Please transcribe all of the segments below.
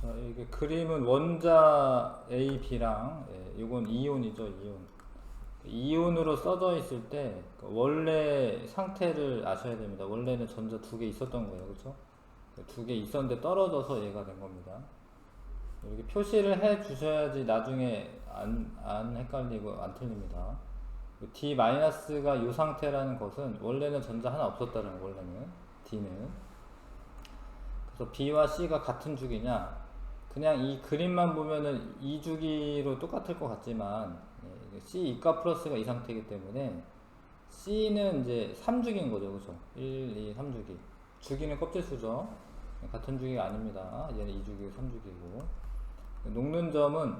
자, 이게 그림은 원자 A, B랑, 이건 이온이죠, 이온. 이온으로 써져 있을 때 원래 상태를 아셔야 됩니다. 원래는 전자 두 개 있었던 거예요, 그렇죠? 두 개 있었는데 떨어져서 얘가 된 겁니다. 이렇게 표시를 해 주셔야지 나중에 안 헷갈리고 안 틀립니다. D-가 이 상태라는 것은 원래는 전자 하나 없었다는 거예요, 원래는. D는. 그래서 B와 C가 같은 주기냐? 그냥 이 그림만 보면은 이 주기로 똑같을 것 같지만, C 이가 플러스가 이 상태이기 때문에 C는 이제 3주기인 거죠, 그죠? 1, 2, 3주기. 주기는 껍질수죠. 같은 주기가 아닙니다. 얘는 2주기고 3주기고. 녹는 점은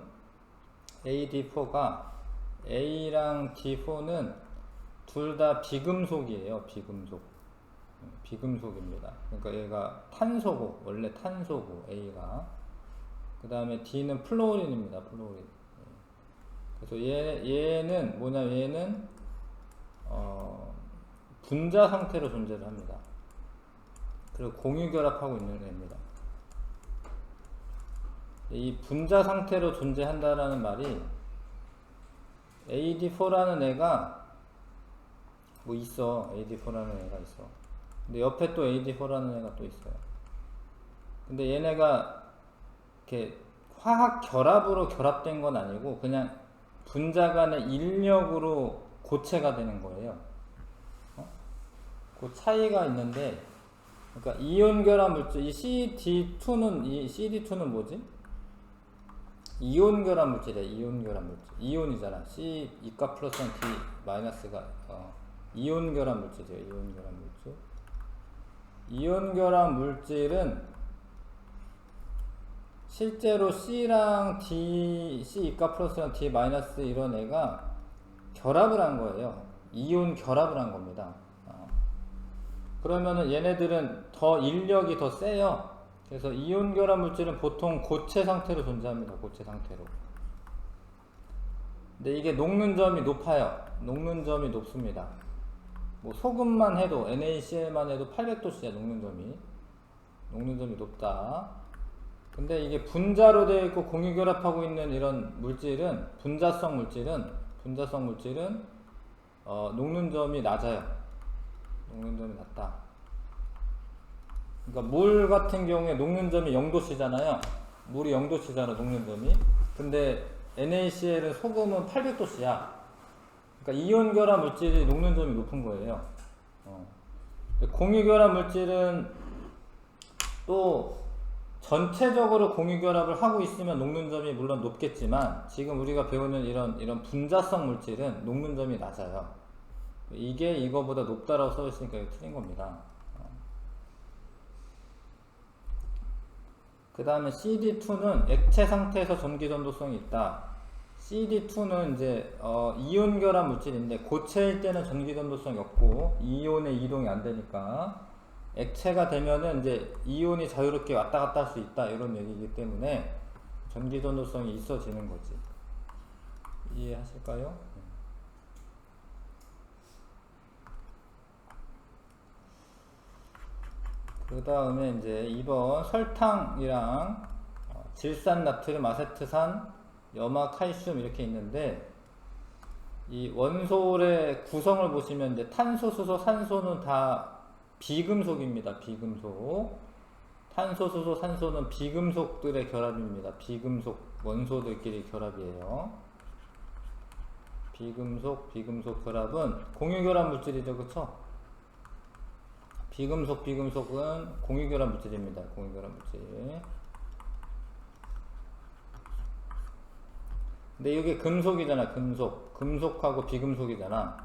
AD4가 A랑 D4는 둘 다 비금속이에요. 비금속입니다. 그러니까 얘가 탄소고, 원래 탄소고, A가. 그 다음에 D는 플로린입니다. 플로린. 그래서 얘는 뭐냐, 얘는 분자 상태로 존재를 합니다. 그리고 공유결합하고 있는 애입니다. 이 분자 상태로 존재한다라는 말이 AD4라는 애가 뭐 있어. AD4라는 애가 있어. 근데 옆에 또 AD4라는 애가 또 있어요. 근데 얘네가 이렇게 화학 결합으로 결합된 건 아니고 그냥 분자 간의 인력으로 고체가 되는 거예요. 그 차이가 있는데, 그러니까 이온 결합 물질, 이 CD2는 뭐지? 이온 결합 물질이야. 이온 결합 물질. 이온이잖아. C 이가 플러스랑 D 마이너스가 이온 결합 물질이에요. 이온 결합 물질. 이온 결합 물질은 실제로 C랑 D, C 이가 플러스랑 D 마이너스 이런 애가 결합을 한 거예요. 이온 결합을 한 겁니다. 그러면은 얘네들은 더 인력이 더 세요. 그래서 이온 결합 물질은 보통 고체 상태로 존재합니다. 고체 상태로. 근데 이게 녹는 점이 높아요. 녹는 점이 높습니다. 뭐 소금만 해도 NaCl만 해도 800도씨야. 녹는 점이 높다. 근데 이게 분자로 되어 있고 공유결합하고 있는 이런 물질은 분자성 물질은 녹는 점이 낮아요. 녹는 점이 낮다. 그러니까 물 같은 경우에 녹는 점이 0도씨잖아요. 물이 0도씨잖아, 녹는 점이. 근데 NaCl은 소금은 800도씨야. 그러니까 이온 결합 물질이 녹는 점이 높은 거예요. 공유 결합 물질은 또 전체적으로 공유 결합을 하고 있으면 녹는 점이 물론 높겠지만, 지금 우리가 배우는 이런 분자성 물질은 녹는 점이 낮아요. 이게 이거보다 높다라고 써 있으니까 이거 틀린 겁니다. 그 다음에 CD2는 액체 상태에서 전기 전도성이 있다. CD2는 이제 이온 결합 물질인데 고체일 때는 전기 전도성이 없고 이온의 이동이 안 되니까, 액체가 되면은 이제 이온이 자유롭게 왔다 갔다 할 수 있다, 이런 얘기이기 때문에 전기 전도성이 있어지는 거지. 이해하실까요? 그 다음에 이제 2번 설탕이랑 질산, 나트륨, 아세트산, 염화, 칼슘 이렇게 있는데, 이 원소의 구성을 보시면 이제 탄소, 수소, 산소는 다 비금속입니다. 비금속. 탄소, 수소, 산소는 비금속들의 결합입니다. 비금속 원소들끼리 결합이에요. 비금속 결합은 공유결합 물질이죠, 그쵸? 비금속은 공유결합 물질입니다. 공유결합 물질. 근데 이게 금속이잖아. 금속하고 비금속이잖아.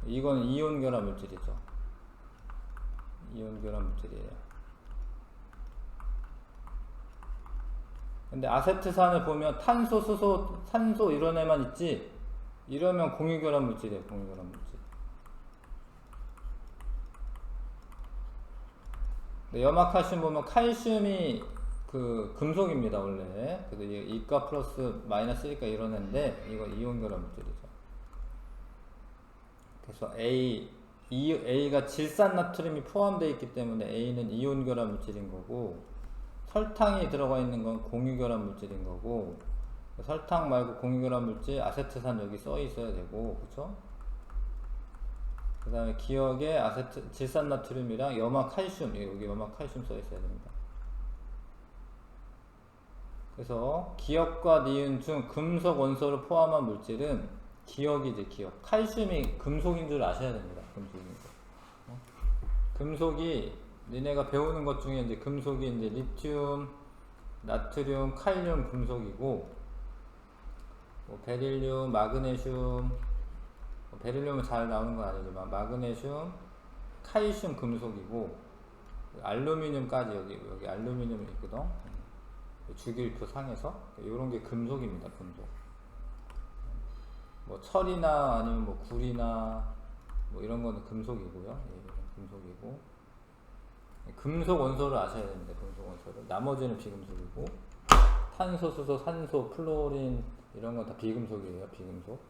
이건 이온 결합 물질이죠. 이온 결합 물질이에요. 근데 아세트산을 보면 탄소, 수소, 산소 이런 애만 있지, 이러면 공유 결합 물질이에요. 공유 결합 물질. 염화 칼슘 보면 칼슘이 그 금속입니다, 원래. 그래서 이가 플러스 마이너스 1가 이런 애인데, 이거 이온 결합 물질이죠. 그래서 A가 질산 나트륨이 포함되어 있기 때문에 A는 이온 결합 물질인 거고, 설탕이 들어가 있는 건 공유결합 물질인 거고, 설탕 말고 공유결합 물질 아세트산 여기 써 있어야 되고, 그쵸? 그 다음에 기억에 질산나트륨이랑 염화칼슘, 여기 염화칼슘 써 있어야 됩니다. 그래서 기억과 니은 중 금속 원소를 포함한 물질은 기억이지, 기억. 칼슘이 금속인 줄 아셔야 됩니다. 금속인 거. 금속이 니네가 배우는 것 중에 이제 금속이 이제 리튬, 나트륨, 칼륨 금속이고, 뭐 베릴륨, 마그네슘, 베릴륨은 잘 나오는 건 아니지만 마그네슘, 칼슘 금속이고, 알루미늄까지 여기 알루미늄이 있거든. 주기율표 상에서 이런 게 금속입니다. 금속. 뭐 철이나 아니면 뭐 굴이나 뭐 이런 거는 금속이고요. 예, 금속이고, 금속 원소를 아셔야 됩니다. 금속 원소를. 나머지는 비금속이고, 탄소, 수소, 산소, 플로린 이런 건 다 비금속이에요. 비금속.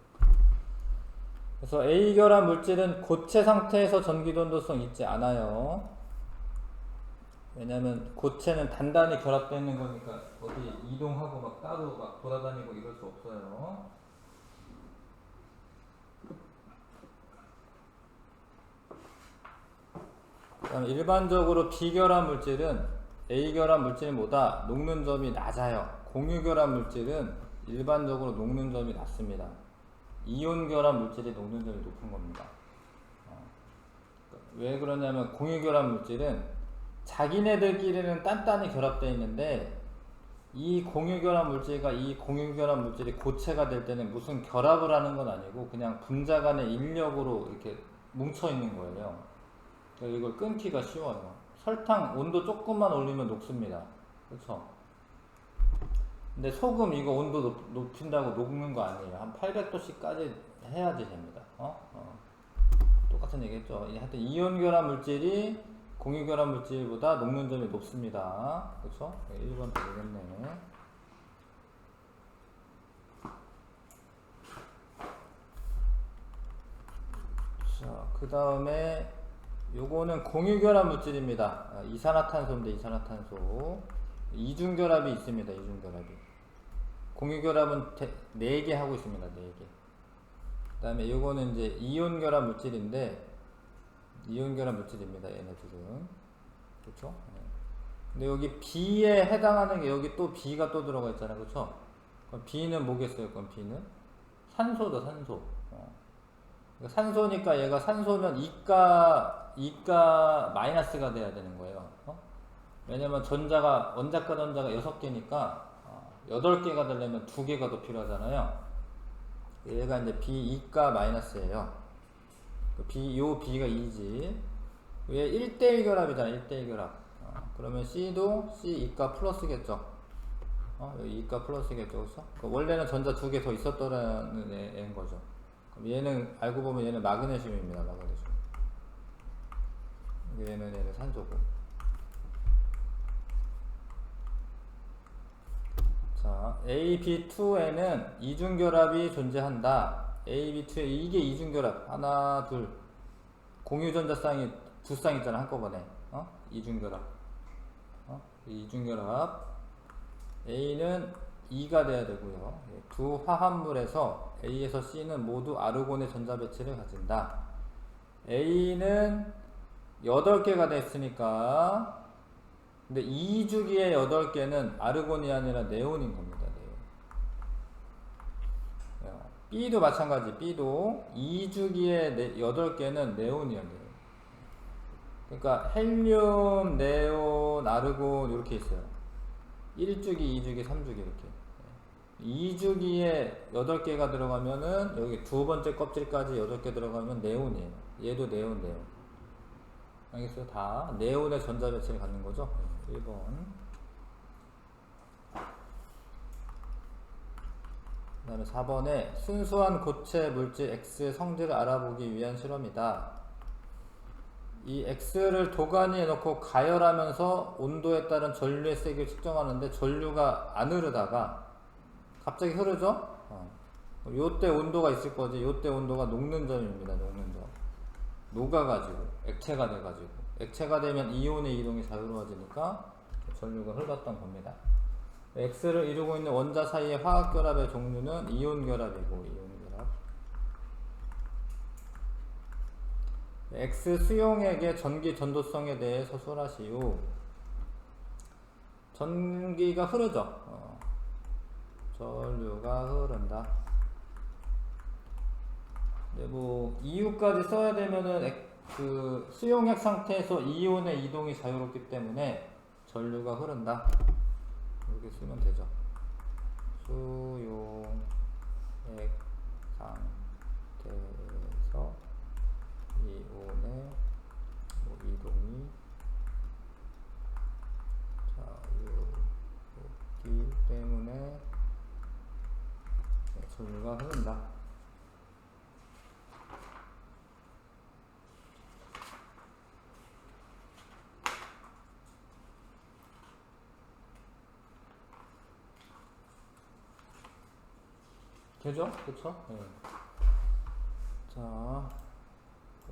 그래서 A결합 물질은 고체 상태에서 전기전도성 있지 않아요. 왜냐면 고체는 단단히 결합되어 있는 거니까 어디 이동하고 막 따로 막 돌아다니고 이럴 수 없어요. 그다음에 일반적으로 비결합 물질은 A결합 물질보다 녹는 점이 낮아요. 공유결합 물질은 일반적으로 녹는 점이 낮습니다. 이온결합 물질이 녹는 점이 높은 겁니다. 왜 그러냐면 공유결합 물질은 자기네들끼리는 단단히 결합되어 있는데, 이 공유결합 물질과 이 공유결합 물질이 고체가 될 때는 무슨 결합을 하는 건 아니고 그냥 분자 간의 인력으로 이렇게 뭉쳐 있는 거예요. 그러니까 이걸 끊기가 쉬워요. 설탕 온도 조금만 올리면 녹습니다. 그렇죠? 근데 소금 이거 온도 높인다고 녹는 거 아니에요. 한 800도씨까지 해야지 됩니다. 똑같은 얘기했죠. 하여튼 이온결합 물질이 공유결합 물질보다 녹는 점이 높습니다. 그렇죠? 1번 되겠네. 자, 그 다음에 요거는 공유결합 물질입니다. 이산화탄소인데, 이산화탄소. 이중결합이 있습니다. 이중결합이. 공유결합은 4개 하고 있습니다. 4개. 그 다음에 요거는 이제 이온결합 물질인데, 이온결합 물질입니다. 얘네들은. 그쵸? 근데 여기 B에 해당하는 게 여기 또 B가 또 들어가 있잖아요. 그쵸? 그럼 B는 뭐겠어요? 그럼 B는? 산소다, 산소. 그러니까 산소니까 얘가 산소면 이가 마이너스가 돼야 되는 거예요. 왜냐면 원자과 전자가 6개니까 8개가 되려면 2개가 더 필요하잖아요. 얘가 이제 이가 마이너스예요. 요 B가 2지. 왜 1대1 결합이잖아. 1대1 결합. 그러면 C도 C 이가 플러스겠죠. 여기 이가 플러스겠죠. 그렇죠? 원래는 전자 2개 더 있었더라는 애인 거죠. 그럼 얘는 알고 보면 얘는 마그네슘입니다. 마그네슘. 얘는 산소고. 자, AB2에는 이중결합이 존재한다. AB2에 이게 이중결합. 하나, 둘. 공유전자쌍이 2쌍 있잖아. 한꺼번에. 이중결합. 이중결합. A는 2가 돼야 되고요. 두 화합물에서 A에서 C는 모두 아르곤의 전자 배치를 가진다. A는 8개가 됐으니까, 근데 2주기의 8개는 아르곤이 아니라 네온인 겁니다. 네온. B도 마찬가지. B도 2주기의 8개는 네온이야. 네온. 그러니까 헬륨, 네온, 아르곤 이렇게 있어요. 1주기, 2주기, 3주기 이렇게. 2주기에 8개가 들어가면은 여기 두 번째 껍질까지 8개 들어가면 네온이에요. 얘도 네온, 네온. 알겠어요? 다 네온의 전자 배치를 갖는 거죠. 1번. 그 다음에 4번에 순수한 고체 물질 X의 성질을 알아보기 위한 실험이다. 이 X를 도가니에 넣고 가열하면서 온도에 따른 전류의 세기를 측정하는데 전류가 안 흐르다가 갑자기 흐르죠? 요때 온도가 있을 거지. 요때 온도가 녹는 점입니다. 녹는 점. 녹아가지고 액체가 돼가지고, 액체가 되면 이온의 이동이 자유로워지니까 전류가 흘렀던 겁니다. X를 이루고 있는 원자 사이의 화학 결합의 종류는 이온 결합이고, 이온 결합. X 수용액의 전기 전도성에 대해 서술하시오. 전기가 흐르죠. 전류가 흐른다. 네, 뭐 이유까지 써야 되면은 그 수용액 상태에서 이온의 이동이 자유롭기 때문에 전류가 흐른다. 이렇게 쓰면 되죠. 수용액 상태에서 이온의 이동이 자유롭기 때문에 전류가 흐른다. 되죠? 그쵸? 네.